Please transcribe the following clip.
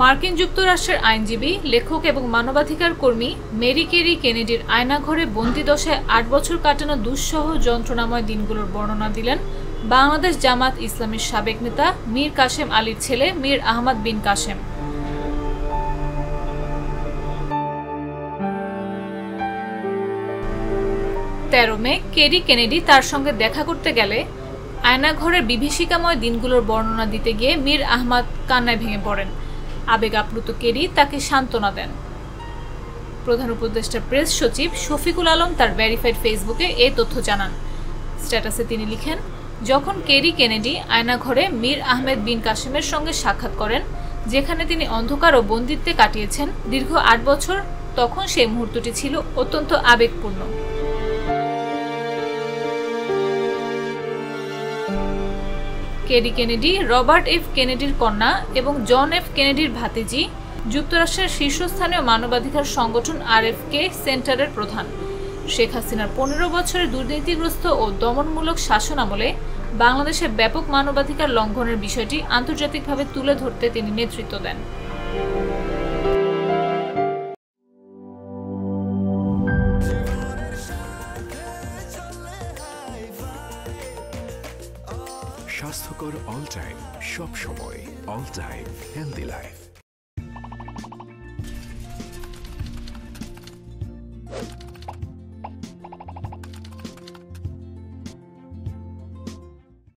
মার্কিন যুক্তরাষ্ট্রের আইনজীবী, লেখক এবং মানবাধিকার কর্মী মেরি কেরি কেনেডির আয়নাঘরে বন্দি দশায় ৮ বছর কাটানো দুঃসহ যন্ত্রণাময় দিনগুলোর বর্ণনা দিলেন বাংলাদেশ জামাত ইসলামীর সাবেক নেতা মীর কাসেম আলীর ছেলে মীর আহমদ বিন কাসেম। ১৩ মে কেরি কেনেডি তার সঙ্গে দেখা করতে গেলে আয়নাঘরের বিভীষিকাময় দিনগুলোর বর্ণনা দিতে গিয়ে মীর আহমদ কান্নায় ভেঙে পড়েন। আবেগ আপ্লুত কেরি তাকে সান্ত্বনা দেন। প্রধান উপদেষ্টার প্রেস সচিব শফিকুল আলম তার ভেরিফাইড ফেসবুকে এ তথ্য জানান। স্ট্যাটাসে তিনি লিখেন, যখন কেরি কেনেডি আয়নাঘরে মীর আহমেদ বিন কাসেমের সঙ্গে সাক্ষাৎ করেন, যেখানে তিনি অন্ধকার ও বন্দিত্বে কাটিয়েছেন দীর্ঘ ৮ বছর, তখন সেই মুহূর্তটি ছিল অত্যন্ত আবেগপূর্ণ। কেরি কেনেডি রবার্ট এফ কেনেডির কন্যা এবং জন এফ কেনেডির ভাতিজি, যুক্তরাষ্ট্রের শীর্ষস্থানীয় মানবাধিকার সংগঠন RFK সেন্টারের প্রধান। শেখ হাসিনার ১৫ বছরের দুর্নীতিগ্রস্ত ও দমনমূলক শাসনামলে বাংলাদেশে ব্যাপক মানবাধিকার লঙ্ঘনের বিষয়টি আন্তর্জাতিকভাবে তুলে ধরতে তিনি নেতৃত্ব দেন। স্বাস্থ্যকর অল টাইম, সব সময় অল টাইম হেলদি লাইফ।